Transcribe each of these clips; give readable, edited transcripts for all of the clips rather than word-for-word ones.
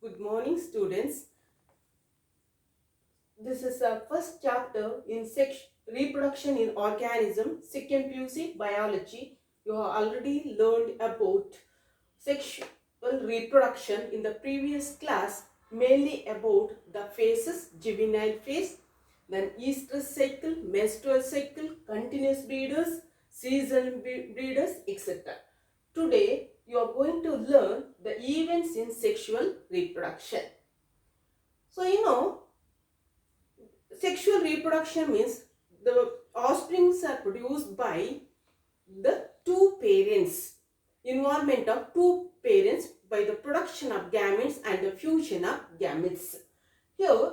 Good morning, students. This is our first chapter in reproduction in organism, second PUC biology. You have already learned about sexual reproduction in the previous class, mainly about the phases, juvenile phase, then estrous cycle, menstrual cycle, continuous breeders, seasonal breeders, etc. Today, you are going to learn the events in sexual reproduction. So, sexual reproduction means the offsprings are produced by the two parents, involvement of two parents by the production of gametes and the fusion of gametes. Here,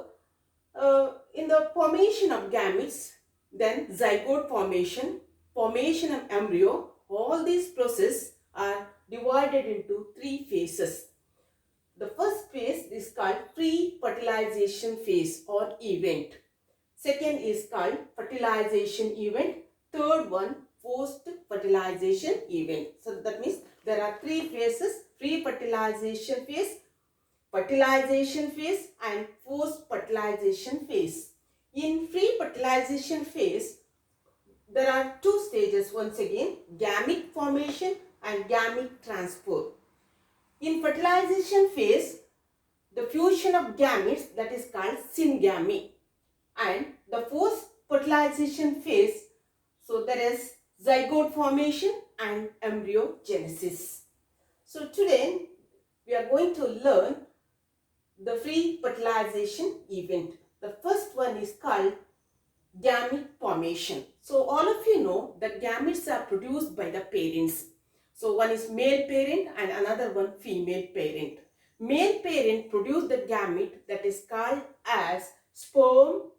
in the formation of gametes, then zygote formation, formation of embryo, all these processes are divided into three phases. The first phase is called pre-fertilization phase or event. Second is called fertilization event. Third one, post-fertilization event. So that means there are three phases: pre-fertilization phase, fertilization phase and post-fertilization phase. In pre-fertilization phase, there are two stages once again: gamete formation and gamete transfer. In fertilization phase, the fusion of gametes, that is called syngamy, and the post-fertilization phase, so there is zygote formation and embryogenesis. So today we are going to learn the pre-fertilization event. The first one is called gamete formation. So all of you know that gametes are produced by the parents. So one is male parent and another one female parent. Male parent produce the gamete that is called as sperm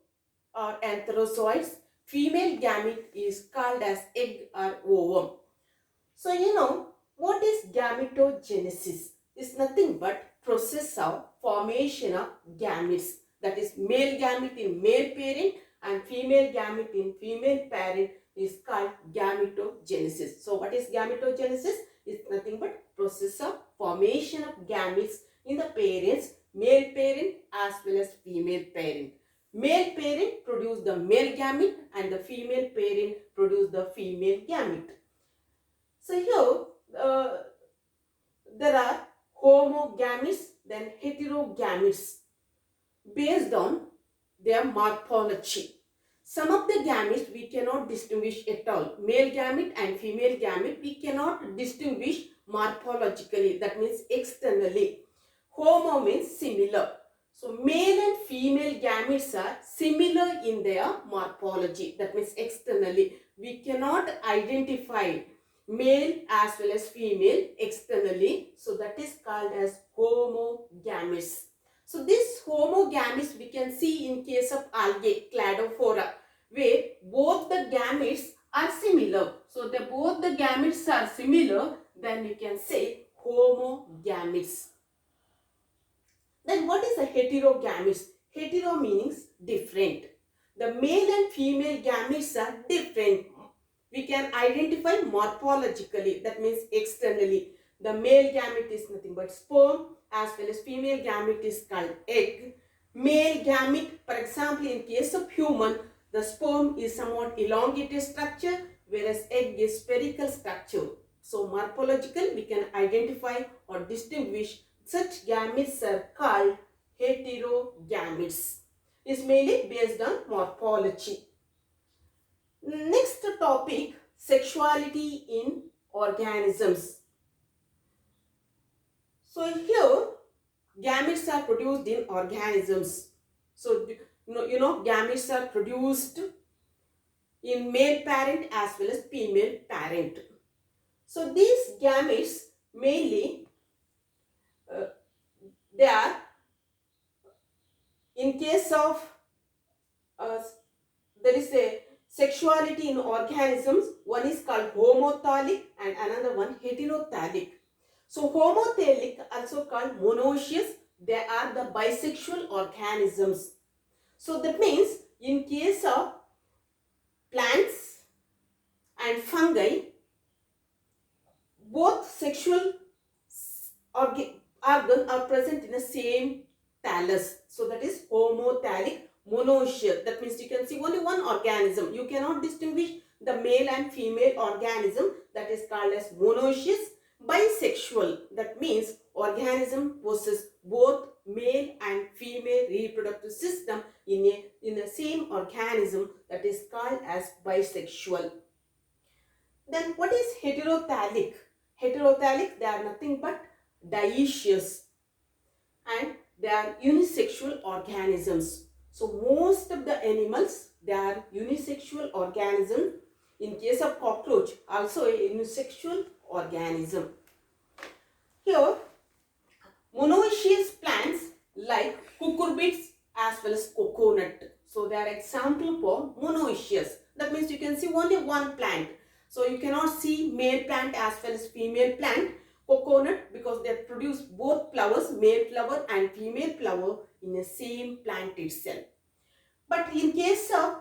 or antherozoids. Female gamete is called as egg or ovum. So what is gametogenesis? It's nothing but process of formation of gametes. That is male gamete in male parent and female gamete in female parent is called gametogenesis. So what is gametogenesis? It's nothing but process of formation of gametes in the parents, male parent as well as female parent. Male parent produce the male gamete and the female parent produce the female gamete. So here there are homogametes, then heterogametes based on their morphology. Some of the gametes we cannot distinguish at all. Male gamete and female gamete we cannot distinguish morphologically, that means externally. Homo means similar. So male and female gametes are similar in their morphology, that means externally. We cannot identify male as well as female externally. So that is called as homogametes. So this homogametes we can see in case of algae, cladophora, where both the gametes are similar. So both the gametes are similar, then you can say homogametes. Then what is a heterogametes? Hetero means different. The male and female gametes are different. We can identify morphologically, that means externally. The male gamete is nothing but sperm as well as female gamete is called egg. Male gamete, for example, in case of human, the sperm is somewhat elongated structure whereas egg is spherical structure. So morphological we can identify or distinguish such gametes are called heterogametes. It's mainly based on morphology. Next topic, sexuality in organisms. So here gametes are produced in organisms. So gametes are produced in male parent as well as female parent. So these gametes mainly they are, in case of there is a sexuality in organisms, one is called homothallic and another one heterothallic. So homothallic, also called monoecious, they are the bisexual organisms. So that means in case of plants and fungi, both sexual organ are present in the same thallus. So that is homothallic monoecious. That means you can see only one organism. You cannot distinguish the male and female organism. That is called as monoecious. Bisexual. That means organism possess both male and female reproductive system in a same organism. That is called as bisexual. Then what is heterothallic? Heterothallic, they are nothing but dioecious and they are unisexual organisms. So most of the animals, they are unisexual organisms. In case of cockroach, also a unisexual organism. Here, monoecious plants like cucurbits as well as coconut. So they are example for monoecious. That means you can see only one plant. So you cannot see male plant as well as female plant. Coconut, because they produce both flowers, male flower and female flower in the same plant itself. But in case of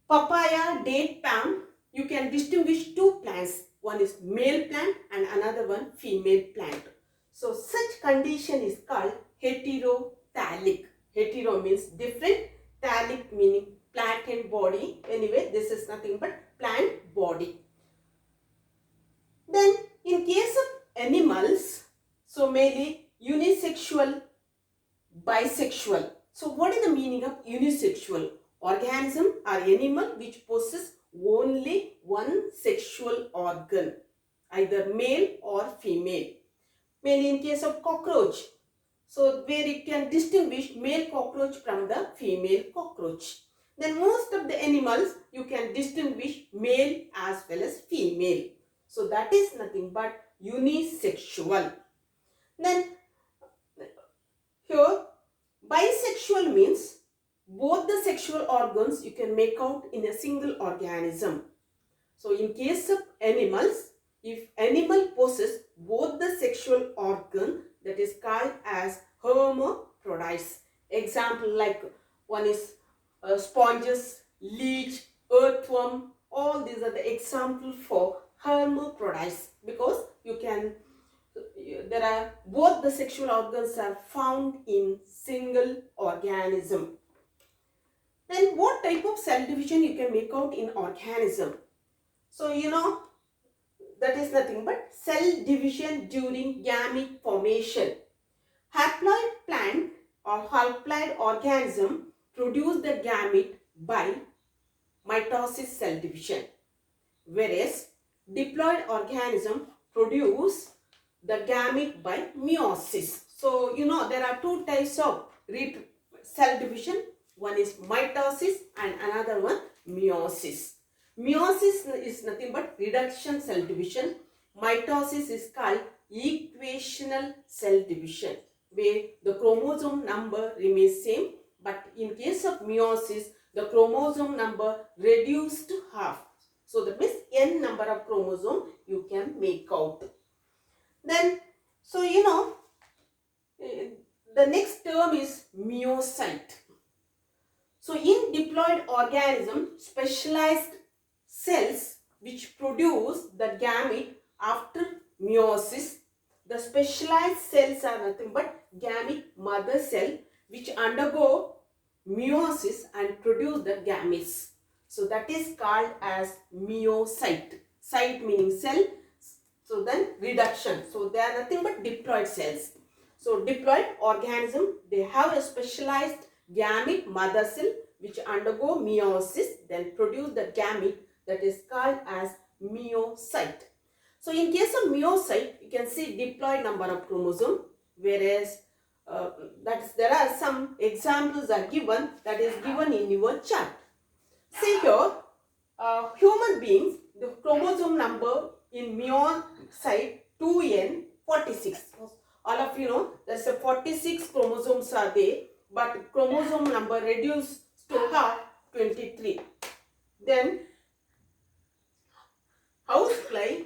papaya, date palm, you can distinguish two plants. One is male plant and another one female plant. So such condition is called heterothallic. Hetero means different, thallic meaning plant and body. Anyway, this is nothing but plant body. Then in case of animals, so mainly unisexual, bisexual. So what is the meaning of unisexual? Organism or animal which possess only one sexual organ, either male or female. Mainly in case of cockroach, so where you can distinguish male cockroach from the female cockroach. Then most of the animals you can distinguish male as well as female. So that is nothing but unisexual. Then here bisexual means both the sexual organs you can make out in a single organism. So in case of animals, if animal possesses both the sexual organ, that is called as hermaphrodites. Example like one is sponges, leech, earthworm. All these are the example for hermaphrodites, because there are both the sexual organs are found in single organism. Then what type of cell division you can make out in organism? So that is nothing but cell division during gamete formation. Haploid plant or haploid organism produce the gamete by mitosis cell division, whereas diploid organism produce the gamete by meiosis. So there are two types of cell division. One is mitosis and another one meiosis. Meiosis is nothing but reduction cell division. Mitosis is called equational cell division, where the chromosome number remains same, but in case of meiosis, the chromosome number reduced to half. So that means n number of chromosome you can make out. Then, the next term is meiocyte. So in diploid organism, specialized cells which produce the gamete after meiosis. The specialized cells are nothing but gamete mother cell which undergo meiosis and produce the gametes. So that is called as meiocyte. Cyte meaning cell. So then reduction. So they are nothing but diploid cells. So diploid organism, they have a specialized gamete mother cell which undergo meiosis, then produce the gamete, that is called as meiocyte. So in case of meiocyte, you can see diploid number of chromosome, whereas there are some examples are given, that is given in your chart. See here, human beings, the chromosome number in meiocyte 2n46. All of you know, there's a 46 chromosomes are there, but chromosome number reduced to half, 23. Then housefly,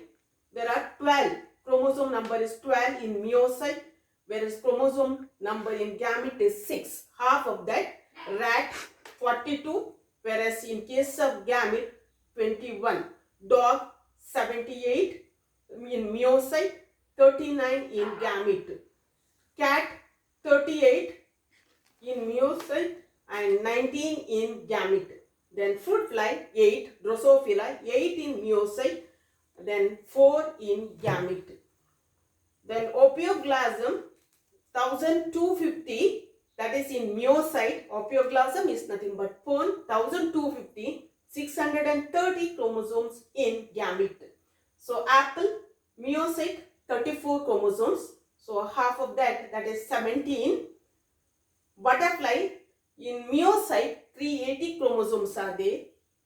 there are 12. Chromosome number is 12 in meiocyte, whereas chromosome number in gamete is 6. Half of that. Rat 42, whereas in case of gamete 21. Dog 78 in meiocyte, 39 in gamete. Cat 38 in meiocyte and 19 in gamete. Then fruit fly 8, Drosophila 8 in meiocyte, then 4 in gamete. Then opioglasm 1250, that is in meiocyte. Opioglasm is nothing but fern, 1250, 630 chromosomes in gamete. So apple, meiocyte 34 chromosomes, so half of that, that is 17. Butterfly in meiocyte 380 chromosomes are there.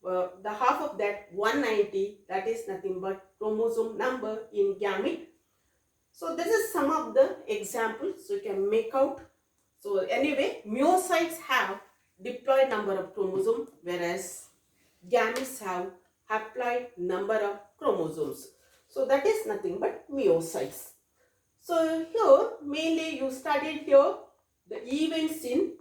The half of that 190, that is nothing but chromosome number in gamete. So this is some of the examples you can make out. So anyway, meiocytes have diploid number of chromosomes, whereas gametes have haploid number of chromosomes. So that is nothing but meiocytes. So here mainly you studied here the events in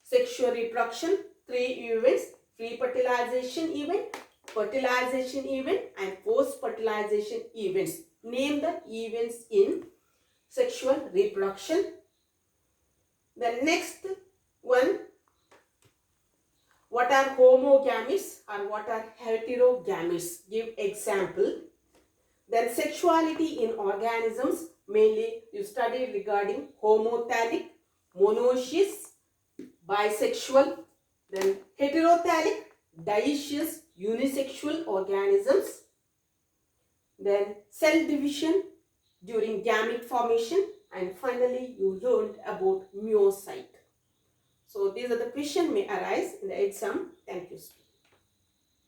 sexual reproduction, 3 events: pre-fertilization event, fertilization event and post-fertilization events. Name the events in sexual reproduction. The next one, what are homogametes or what are heterogametes? Give example. Then sexuality in organisms, mainly you studied regarding homothallic, monoecious, bisexual, then heterothallic, dioecious, unisexual organisms. Then cell division during gamete formation, and finally you learned about meiocyte. So these are the questions may arise in the exam. Thank you.